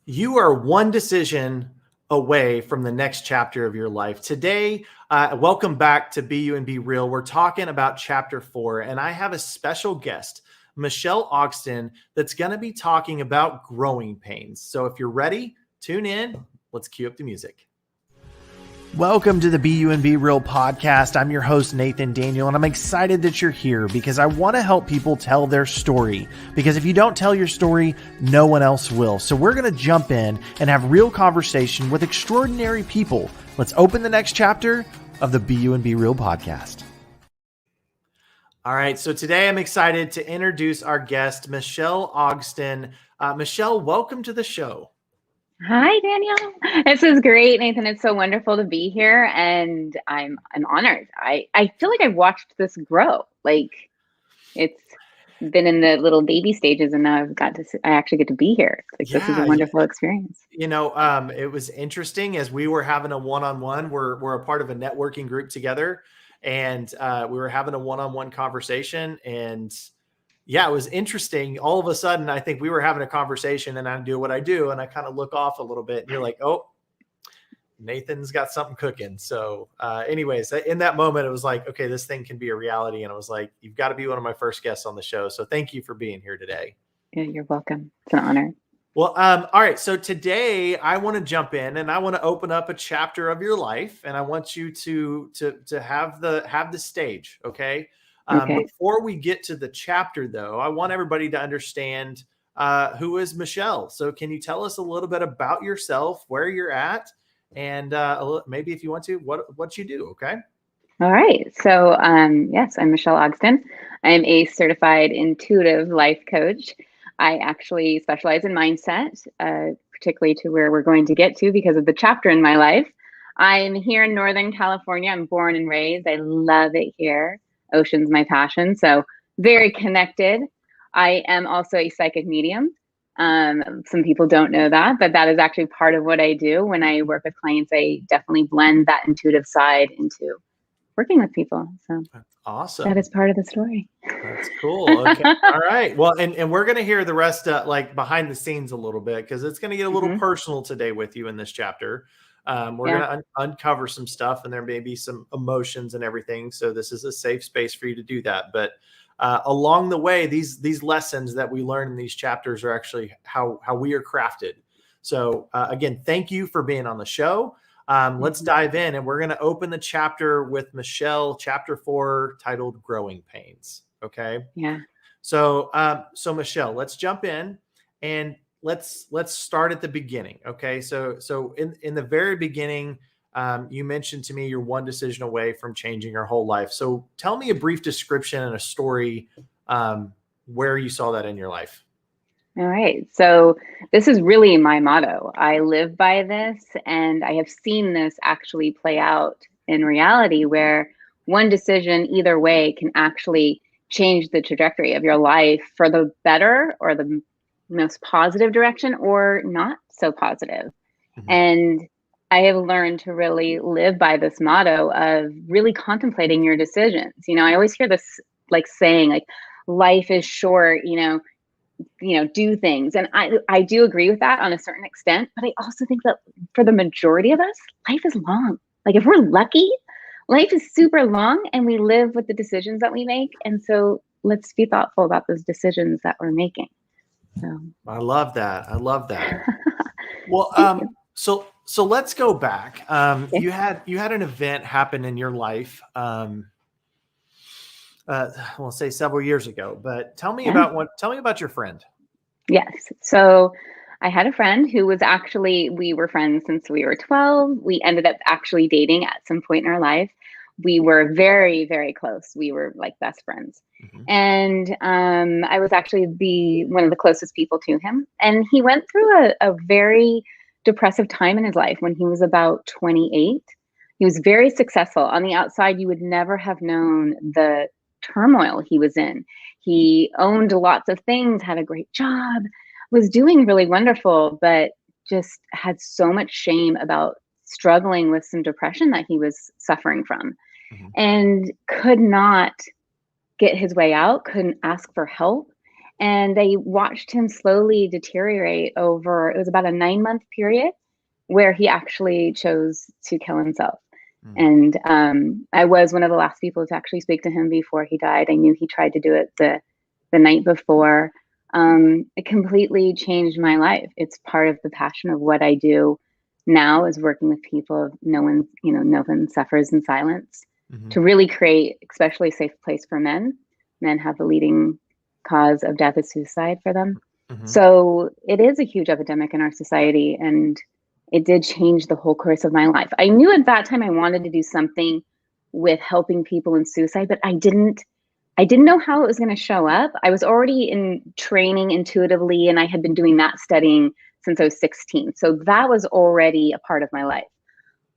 You are one decision away from the next chapter of your life. Today, welcome back to Be You and Be Real. We're talking about chapter 4, and I have a special guest, Michele Ogston, that's going to be talking about growing pains. So if you're ready, tune in. Let's cue up the music. Welcome to the Be You and Be Real podcast. I'm your host, Nathan Daniel, and I'm excited that you're here because I want to help people tell their story. Because if you don't tell your story, no one else will. So we're going to jump in and have real conversation with extraordinary people. Let's open the next chapter of the Be You and Be Real podcast. All right, so today I'm excited to introduce our guest, Michele Ogston. Michele, welcome to the show. Hi, Daniel. This is great, Nathan. It's so wonderful to be here, and I'm honored. I feel like I've watched this grow. Like it's been in the little baby stages, and now I actually get to be here. It's like this is a wonderful experience. You know, it was interesting as we were having a one-on-one. We're a part of a networking group together, and we were having a one-on-one conversation, and yeah, it was interesting. All of a sudden, I think we were having a conversation and I do what I do. And I kind of look off a little bit and you're like, oh, Nathan's got something cooking. So anyways, in that moment, it was like, okay, this thing can be a reality. And I was like, you've got to be one of my first guests on the show. So thank you for being here today. Yeah, you're welcome. It's an honor. Well, all right. So today I want to jump in and I want to open up a chapter of your life. And I want you to have the stage. Okay. Before we get to the chapter, though, I want everybody to understand who is Michele. So can you tell us a little bit about yourself, where you're at, and maybe if you want to, what you do, okay? All right. So yes, I'm Michele Ogston. I'm a certified intuitive life coach. I actually specialize in mindset, particularly to where we're going to get to because of the chapter in my life. I'm here in Northern California. I'm born and raised. I love it here. Ocean's my passion. So very connected. I am also a psychic medium. Some people don't know that, but that is actually part of what I do. When I work with clients, I definitely blend that intuitive side into working with people. So that's awesome. That is part of the story. That's cool. Okay. All right. Well, and we're going to hear the rest like behind the scenes a little bit because it's going to get a little personal today with you in this chapter. We're going to uncover some stuff and there may be some emotions and everything. So this is a safe space for you to do that. But along the way, these lessons that we learn in these chapters are actually how we are crafted. So again, thank you for being on the show. Let's dive in and we're going to open the chapter with Michele, chapter 4, titled Growing Pains. Okay. Yeah. So Michele, let's jump in and let's start at the beginning. Okay. So in the very beginning, you mentioned to me you're one decision away from changing your whole life. So tell me a brief description and a story where you saw that in your life. All right. So this is really my motto. I live by this, and I have seen this actually play out in reality where one decision either way can actually change the trajectory of your life for the better or the most positive direction or not so positive. And I have learned to really live by this motto of really contemplating your decisions. You know, I always hear this like saying like life is short, do things. And I do agree with that on a certain extent, but I also think that for the majority of us, life is long. Like if we're lucky, life is super long and we live with the decisions that we make. And so let's be thoughtful about those decisions that we're making. So I love that. Well, so let's go back. You had an event happen in your life. We'll say several years ago, but tell me about your friend. Yes. So I had a friend who was we were friends since we were 12. We ended up actually dating at some point in our life. We were very, very close. We were like best friends. And I was actually one of the closest people to him. And he went through a very depressive time in his life when he was about 28. He was very successful. On the outside, you would never have known the turmoil he was in. He owned lots of things, had a great job, was doing really wonderful, but just had so much shame about struggling with some depression that he was suffering from and could not get his way out, couldn't ask for help. And they watched him slowly deteriorate over, it was about a 9-month period where he actually chose to kill himself. And I was one of the last people to actually speak to him before he died. I knew he tried to do it the night before. It completely changed my life. It's part of the passion of what I do now, is working with people. No one suffers in silence, to really create, especially a safe place for men. Men have the leading cause of death is suicide for them. So it is a huge epidemic in our society, and it did change the whole course of my life. I knew at that time I wanted to do something with helping people in suicide, but I didn't know how it was going to show up. I was already in training intuitively, and I had been doing that studying since I was 16. So that was already a part of my life.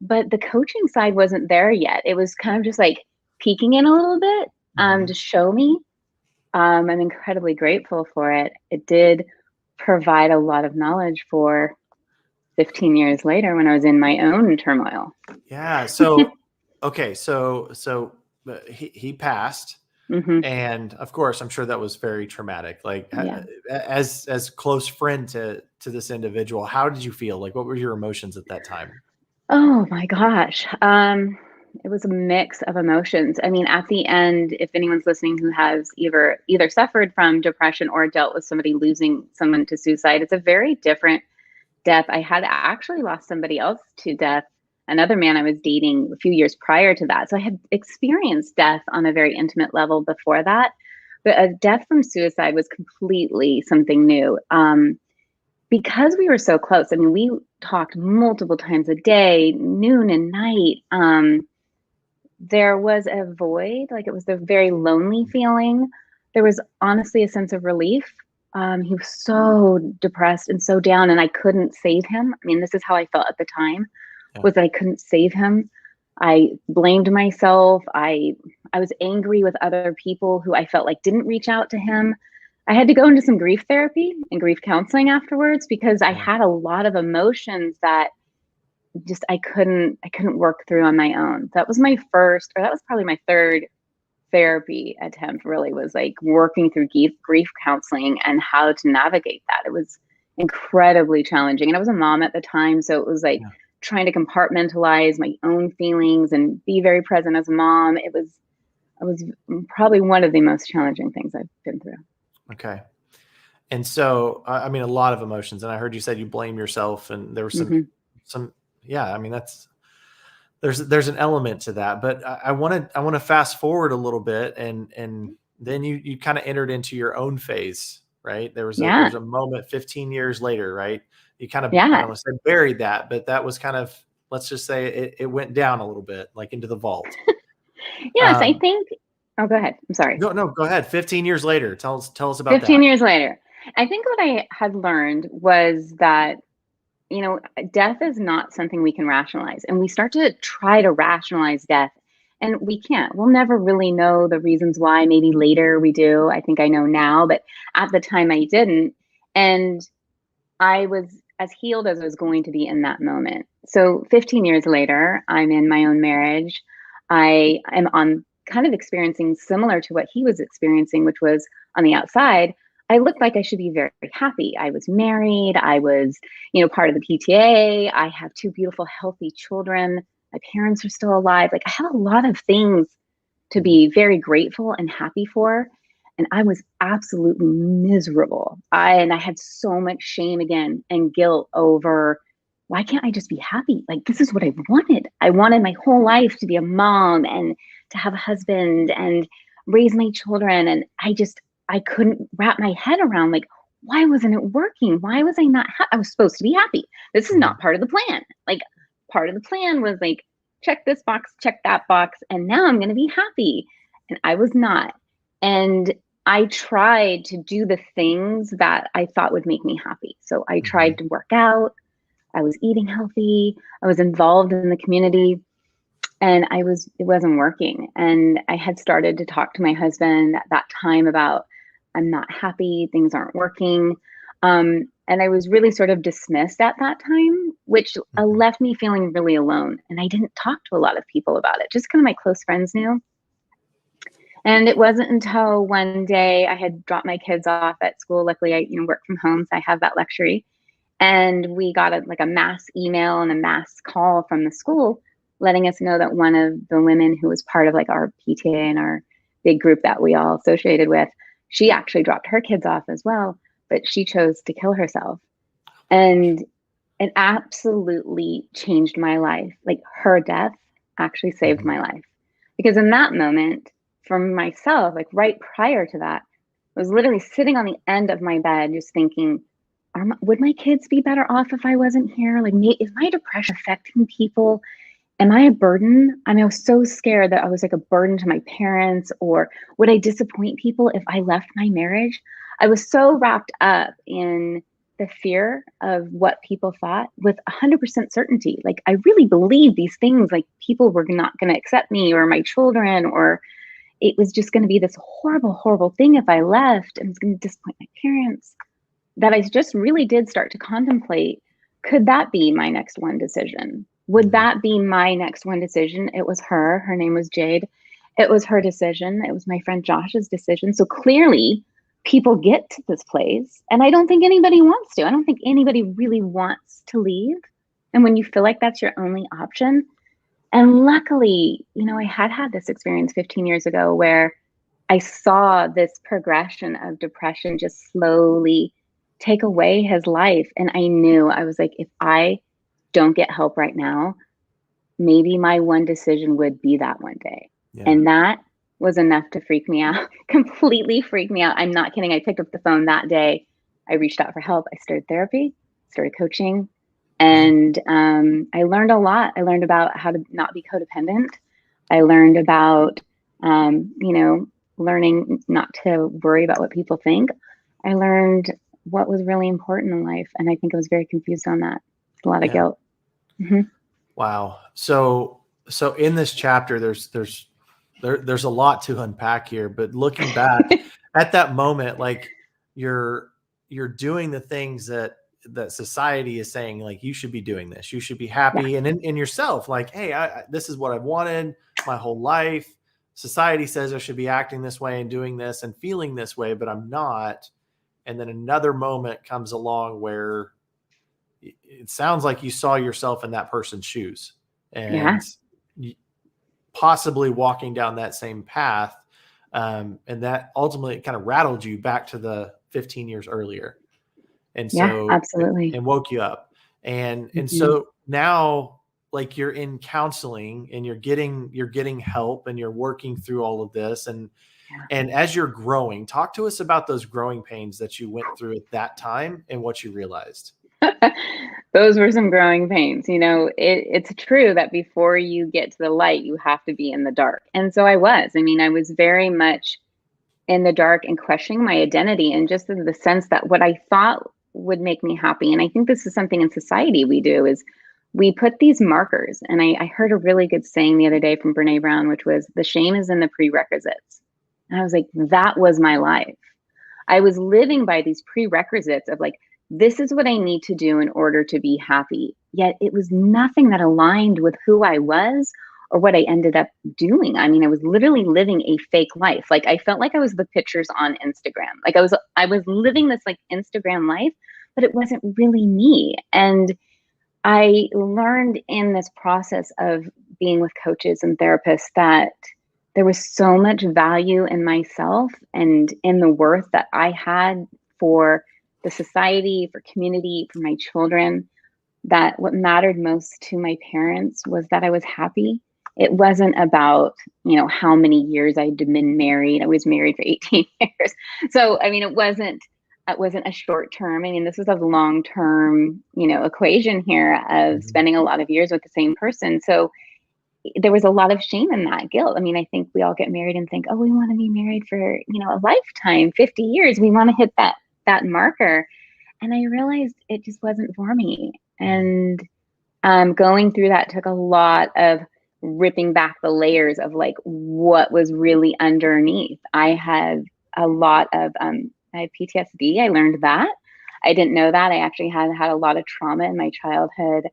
But the coaching side wasn't there yet. It was kind of just like peeking in a little bit to show me. I'm incredibly grateful for it. It did provide a lot of knowledge for 15 years later when I was in my own turmoil. Yeah. So, okay. So he passed. And of course, I'm sure that was very traumatic. Like, as close friend to this individual, how did you feel? Like, what were your emotions at that time? Oh my gosh. It was a mix of emotions. I mean, at the end, if anyone's listening who has either suffered from depression or dealt with somebody losing someone to suicide, it's a very different death. I had actually lost somebody else to death, another man I was dating a few years prior to that. So I had experienced death on a very intimate level before that. But a death from suicide was completely something new. Because we were so close, I mean, we talked multiple times a day, noon and night. There was a void, like it was a very lonely feeling. There was honestly a sense of relief. He was so depressed and so down, and I couldn't save him. I mean, this is how I felt at the time, was that I couldn't save him. I blamed myself. I was angry with other people who I felt like didn't reach out to him. I had to go into some grief therapy and grief counseling afterwards, because I had a lot of emotions that just I couldn't work through on my own. That was probably my third therapy attempt, really, was like working through grief counseling and how to navigate that. It was incredibly challenging. And I was a mom at the time. So it was like trying to compartmentalize my own feelings and be very present as a mom. It was probably one of the most challenging things I've been through. Okay. And so, I mean, a lot of emotions, and I heard you said you blame yourself, and there was I mean, there's an element to that, but I want to fast forward a little bit, and then you kind of entered into your own phase, right? There's a moment 15 years later, right? You kind of, I don't want to say buried that, but that was kind of, let's just say it went down a little bit, like into the vault. Yes, I think. Oh, go ahead. I'm sorry. No, go ahead. 15 years later, tell us about 15 that. years later. I think what I had learned was that, death is not something we can rationalize. And we start to try to rationalize death, and we can't. We'll never really know the reasons why. Maybe later we do. I think I know now, but at the time I didn't. And I was as healed as I was going to be in that moment. So 15 years later, I'm in my own marriage. I am on kind of experiencing similar to what he was experiencing, which was on the outside. I looked like I should be very, very happy. I was married. I was, part of the PTA. I have 2 beautiful, healthy children. My parents are still alive. Like, I have a lot of things to be very grateful and happy for. And I was absolutely miserable. I had so much shame again and guilt over, why can't I just be happy? Like, this is what I wanted. I wanted my whole life to be a mom and to have a husband and raise my children. And I couldn't wrap my head around, like, why wasn't it working? Why was I not I was supposed to be happy. This is not part of the plan. Like, part of the plan was like, check this box, check that box, and now I'm going to be happy. And I was not. And I tried to do the things that I thought would make me happy. So I tried to work out. I was eating healthy. I was involved in the community, and it wasn't working. And I had started to talk to my husband at that time about, I'm not happy. Things aren't working. And I was really sort of dismissed at that time, which left me feeling really alone. And I didn't talk to a lot of people about it. Just kind of my close friends knew. And it wasn't until one day I had dropped my kids off at school. Luckily, I work from home, so I have that luxury. And we got a mass email and a mass call from the school letting us know that one of the women who was part of like our PTA and our big group that we all associated with, she actually dropped her kids off as well, but she chose to kill herself. And it absolutely changed my life. Like her death actually saved my life. Because in that moment, for myself, like right prior to that, I was literally sitting on the end of my bed just thinking, would my kids be better off if I wasn't here? Like, is my depression affecting people? Am I a burden? I mean, I was so scared that I was like a burden to my parents, or would I disappoint people if I left my marriage? I was so wrapped up in the fear of what people thought with 100% certainty. Like, I really believed these things, like people were not going to accept me or my children, or it was just going to be this horrible, horrible thing if I left and was going to disappoint my parents, that I just really did start to contemplate, could that be my next one decision? Would that be my next one decision? It was her name was Jade. It was her decision. It was my friend Josh's decision. So clearly people get to this place, and I don't think anybody wants to. I don't think anybody really wants to leave. And when you feel like that's your only option, and luckily, I had this experience 15 years ago where I saw this progression of depression just slowly take away his life. And I knew, I was like, if I don't get help right now, maybe my one decision would be that one day. Yeah. And that was enough to freak me out, completely freak me out. I'm not kidding. I picked up the phone that day. I reached out for help. I started therapy, started coaching, and I learned a lot. I learned about how to not be codependent. I learned about, learning not to worry about what people think. I learned what was really important in life. And I think I was very confused on that. A lot of guilt. Mm-hmm. Wow. So in this chapter, there's a lot to unpack here, but looking back at that moment, like you're doing the things that society is saying, like, you should be doing this, you should be happy. Yeah. And in yourself, like, hey, this is what I've wanted my whole life. Society says I should be acting this way and doing this and feeling this way, but I'm not. And then another moment comes along where it sounds like you saw yourself in that person's shoes and possibly walking down that same path. And that ultimately kind of rattled you back to the 15 years earlier. And so, absolutely. And woke you up. And so now, like, you're in counseling and you're getting help and you're working through all of this. And as you're growing, talk to us about those growing pains that you went through at that time and what you realized. Those were some growing pains. It's true that before you get to the light, you have to be in the dark. And so I was very much in the dark and questioning my identity, and just in the sense that what I thought would make me happy. And I think this is something in society we do, is we put these markers. And I heard a really good saying the other day from Brene Brown, which was, the shame is in the prerequisites. And I was like, that was my life. I was living by these prerequisites of like, this is what I need to do in order to be happy. Yet it was nothing that aligned with who I was or what I ended up doing. I mean, I was literally living a fake life. Like, I felt like I was the pictures on Instagram. Like I was living this like Instagram life, but it wasn't really me. And I learned in this process of being with coaches and therapists that there was so much value in myself and in the worth that I had for the society, for community, for my children, that what mattered most to my parents was that I was happy. It wasn't about, how many years I'd been married. I was married for 18 years. So, I mean, it wasn't a short term. I mean, this was a long-term, equation here of spending a lot of years with the same person. So there was a lot of shame in that, guilt. I mean, I think we all get married and think, oh, we want to be married for, a lifetime, 50 years. We want to hit that marker. And I realized it just wasn't for me. And going through that took a lot of ripping back the layers of like what was really underneath. I had a lot of I had PTSD. I learned that. I didn't know that. I actually had a lot of trauma in my childhood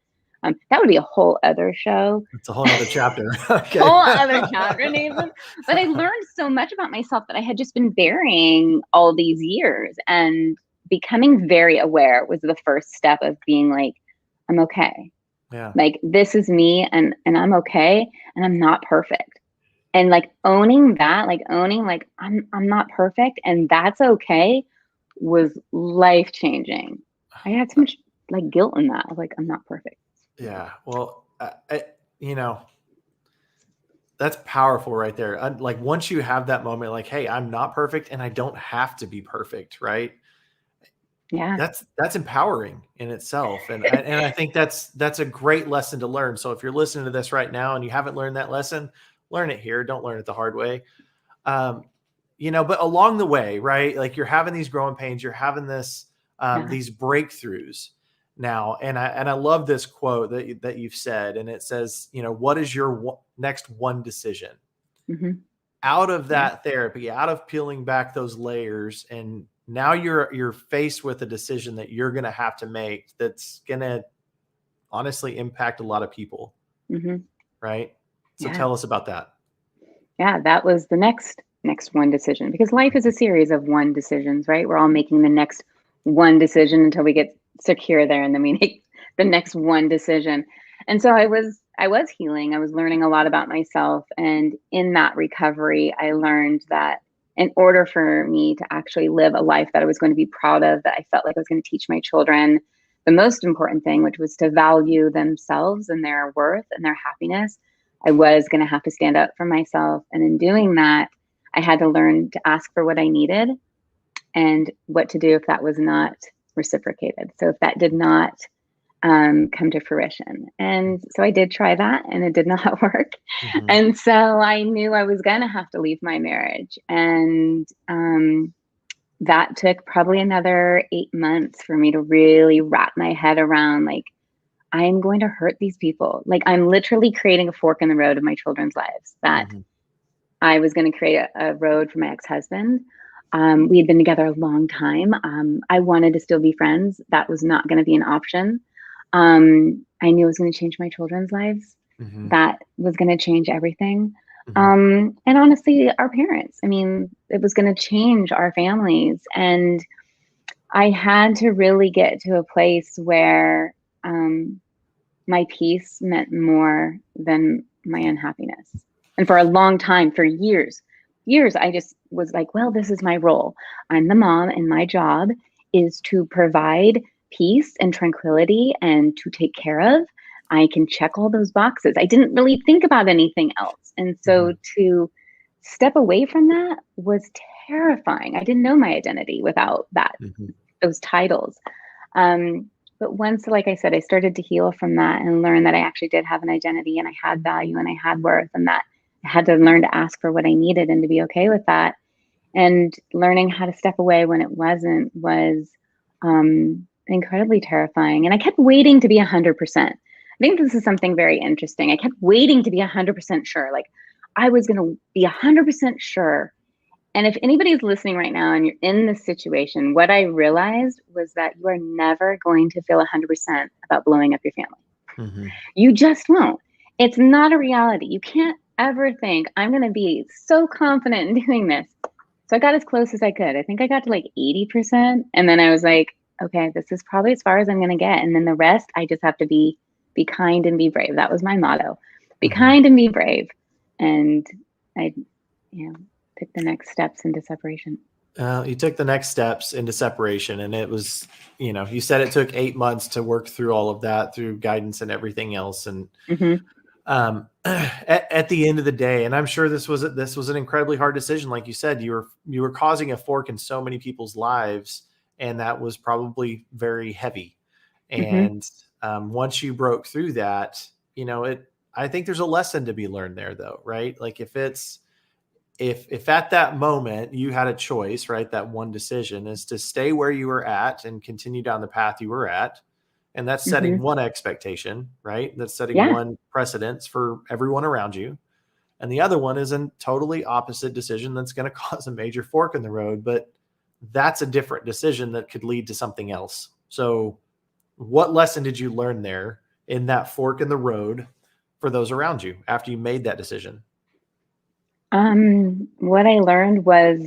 That would be a whole other show, It's a whole nother chapter. Okay. whole other chapter, Nathan. But I learned so much about myself that I had just been burying all these years, and becoming very aware was the first step of being like, I'm okay. Yeah. Like, this is me, and I'm okay, and I'm not perfect. And like owning that, like owning like I'm not perfect and that's okay, was life changing. I had so much like guilt in that. I was like, I'm not perfect. Yeah. Well, you know, that's powerful right there. Like once you have that moment, like, hey, I'm not perfect and I don't have to be perfect, right? Yeah. That's empowering in itself. And I think that's a great lesson to learn. So if you're listening to this right now and you haven't learned that lesson, learn it here. Don't learn it the hard way. Um, but along the way, right? Like you're having these growing pains, you're having Yeah. these breakthroughs now. And I love this quote that you've said, and it says, what is your next one decision? Mm-hmm. Out of that therapy, out of peeling back those layers, and now you're faced with a decision that you're going to have to make that's going to honestly impact a lot of people, Mm-hmm. right? So Yeah. tell us about that. Yeah. That was the next one decision, because life is a series of one decisions, right? We're all making the next one decision until we get secure there, and then we make the next one decision. And so I was healing. I was learning a lot about myself, and in that recovery I learned that in order for me to actually live a life that I was going to be proud of, that I felt like I was going to teach my children the most important thing, which was to value themselves and their worth and their happiness, I was going to have to stand up for myself. And in doing that, I had to learn to ask for what I needed and what to do if that was not reciprocated. So if that did not come to fruition. And so I did try that, and it did not work. Mm-hmm. And so I knew I was going to have to leave my marriage. And that took probably another 8 months for me to really wrap my head around, like, I'm going to hurt these people. Like, I'm literally creating a fork in the road of my children's lives, that Mm-hmm. I was going to create a road for my ex-husband. We had been together a long time. I wanted to still be friends. That was not going to be an option. I knew it was going to change my children's lives. Mm-hmm. That was going to change everything. Mm-hmm. And honestly, our parents, I mean, it was going to change our families. And I had to really get to a place where my peace meant more than my unhappiness. And for a long time, for years, I just was like, well, this is my role. I'm the mom, and my job is to provide peace and tranquility and to take care of. I can check all those boxes. I didn't really think about anything else. And so to step away from that was terrifying. I didn't know my identity without that, Mm-hmm. those titles. But once, like I said, I started to heal from that and learn that I actually did have an identity, and I had value, and I had worth, and that I had to learn to ask for what I needed and to be okay with that. And learning how to step away when it wasn't was incredibly terrifying. And I kept waiting to be 100%. I think this is something very interesting. I kept waiting to be 100% sure. Like, I was going to be 100% sure. And if anybody's listening right now and you're in this situation, what I realized was that you are never going to feel 100% about blowing up your family. Mm-hmm. You just won't. It's not a reality. You can't ever think, I'm going to be so confident in doing this. So I got as close as I could. I think I got to like 80%. And then I was like, okay, this is probably as far as I'm going to get. And then the rest, I just have to be kind and be brave. That was my motto. Be Mm-hmm. kind and be brave. And I, took the next steps into separation. You took the next steps into separation, and it was, you said it took 8 months to work through all of that through guidance and everything else. And at the end of the day, and I'm sure this was an incredibly hard decision. Like you said, you were causing a fork in so many people's lives, and that was probably very heavy. And once you broke through that, I think there's a lesson to be learned there, though, right? Like if at that moment you had a choice, right? That one decision is to stay where you were at and continue down the path you were at. And that's setting one expectation, right? That's setting one precedence for everyone around you. And the other one is a totally opposite decision that's going to cause a major fork in the road, but that's a different decision that could lead to something else. So what lesson did you learn there? in that fork in the road for those around you after you made that decision? What I learned was,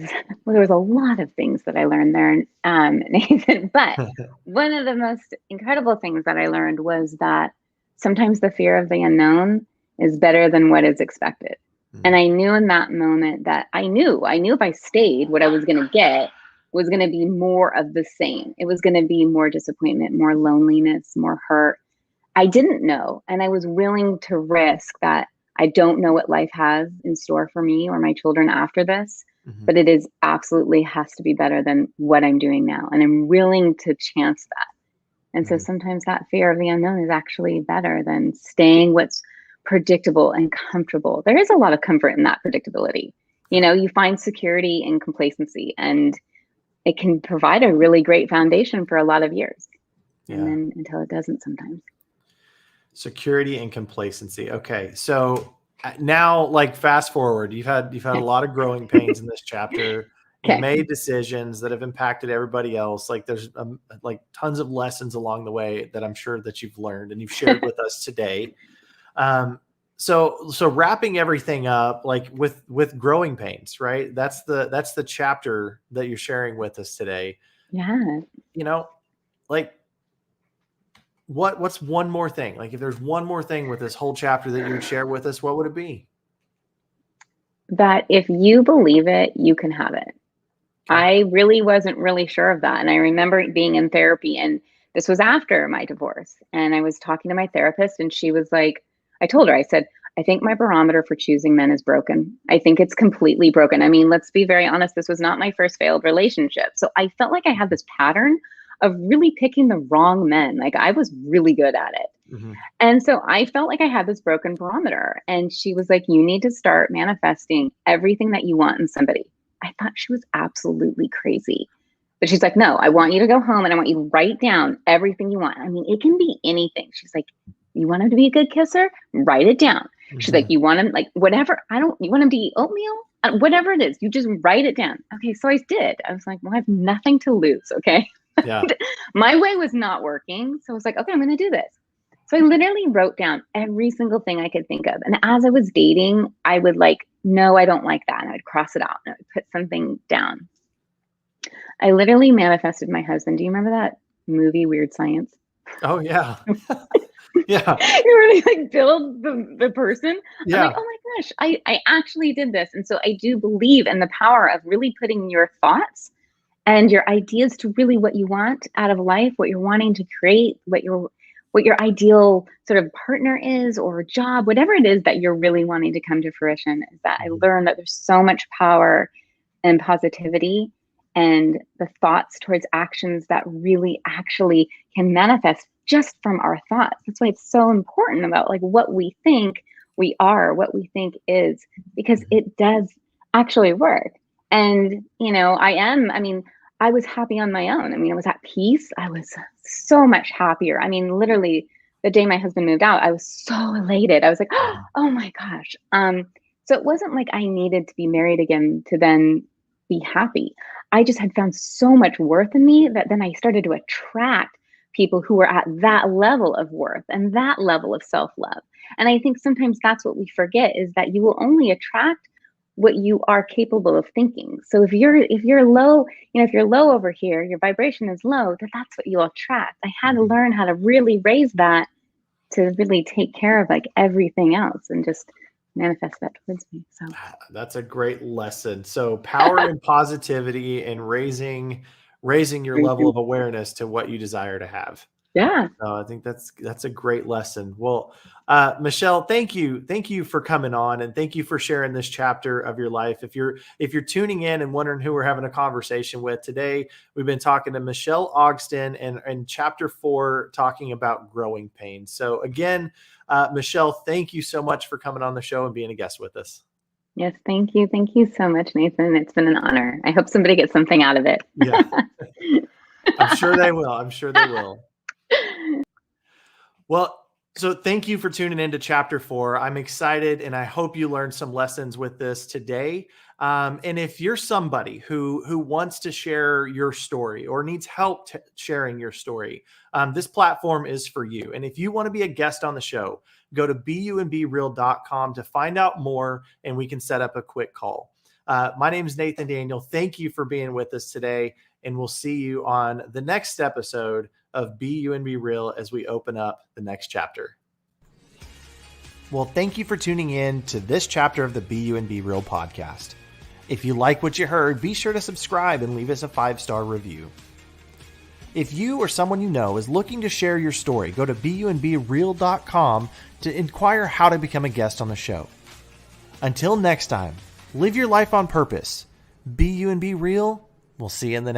well, there was a lot of things that I learned there, Nathan, but one of the most incredible things that I learned was that sometimes the fear of the unknown is better than what is expected. And I knew in that moment that I knew if I stayed, what I was going to get was going to be more of the same. It was going to be more disappointment, more loneliness, more hurt. I didn't know. And I was willing to risk that. I don't know what life has in store for me or my children after this, but it is absolutely has to be better than what I'm doing now. And I'm willing to chance that. And so sometimes that fear of the unknown is actually better than staying what's predictable and comfortable. There is a lot of comfort in that predictability. You know, you find security in complacency, and it can provide a really great foundation for a lot of years. Yeah. And then until it doesn't sometimes. Security and complacency. Okay. So now, like, fast forward, you've had a lot of growing pains in this chapter. You made decisions that have impacted everybody else. Like, there's like tons of lessons along the way that I'm sure that you've learned and you've shared with us today. So wrapping everything up, like with growing pains, right? That's the chapter that you're sharing with us today. Yeah. You know, like, what's one more thing? Like, if there's one more thing with this whole chapter that you would share with us, what would it be? That if you believe it, you can have it. I really wasn't really sure of that. And I remember being in therapy, and this was after my divorce. And I was talking to my therapist, and she was like, I told her, I said, I think my barometer for choosing men is broken. I think it's completely broken. I mean, let's be very honest. This was not my first failed relationship. So I felt like I had this pattern of really picking the wrong men. Like, I was really good at it. And so I felt like I had this broken barometer. And she was like, you need to start manifesting everything that you want in somebody. I thought she was absolutely crazy. But she's like, no, I want you to go home and I want you to write down everything you want. I mean, it can be anything. She's like, you want him to be a good kisser? Write it down. She's like, you want him, like, whatever. You want him to eat oatmeal? Whatever it is, you just write it down. Okay, so I did. I was like, well, I have nothing to lose, okay? Yeah. My way was not working. So I was like, okay, I'm going to do this. So I literally wrote down every single thing I could think of. And as I was dating, I would like, no, I don't like that. And I would cross it out and I would put something down. I literally manifested my husband. Do you remember that movie, Weird Science? Oh, yeah. Yeah. You really like build the person. Yeah. I'm like, oh my gosh, I actually did this. And so I do believe in the power of really putting your thoughts and your ideas to really what you want out of life, what you're wanting to create, what your ideal sort of partner is, or job, whatever it is that you're really wanting to come to fruition. Is that I learned that there's so much power and positivity and the thoughts towards actions that really actually can manifest just from our thoughts. That's why it's so important about like what we think we are, what we think is, because it does actually work. And, you know, I was happy on my own. I mean, I was at peace. I was so much happier. I mean, literally the day my husband moved out, I was so elated. I was like, oh my gosh. So it wasn't like I needed to be married again to then be happy. I just had found so much worth in me that then I started to attract people who were at that level of worth and that level of self-love. And I think sometimes that's what we forget, is that you will only attract what you are capable of thinking. So if you're low, if you're low over here, your vibration is low, that's what you'll attract. I had to learn how to really raise that to really take care of like everything else and just manifest that towards me. So that's a great lesson. So power and positivity and raising your level of awareness to what you desire to have. Yeah. So I think that's a great lesson. Well, Michele, thank you for coming on, and thank you for sharing this chapter of your life. If you're tuning in and wondering who we're having a conversation with today, we've been talking to Michele Ogston and chapter 4, talking about growing pains. So again, Michele, thank you so much for coming on the show and being a guest with us. Yes, thank you. Thank you so much, Nathan. It's been an honor. I hope somebody gets something out of it. Yeah. I'm sure they will. I'm sure they will. Well, So thank you for tuning into chapter 4. I'm excited and I hope you learned some lessons with this today. And if you're somebody who wants to share your story or needs help sharing your story, this platform is for you. And if you want to be a guest on the show, go to beyoubreal.com to find out more and we can set up a quick call. My name is Nathan Daniel. Thank you for being with us today. And we'll see you on the next episode of Be You and Be Real as we open up the next chapter. Well, thank you for tuning in to this chapter of the Be You and Be Real podcast. If you like what you heard, be sure to subscribe and leave us a 5-star review. If you or someone you know is looking to share your story, go to beyoubreal.com to inquire how to become a guest on the show. Until next time, live your life on purpose. Be you and be real. We'll see you in the next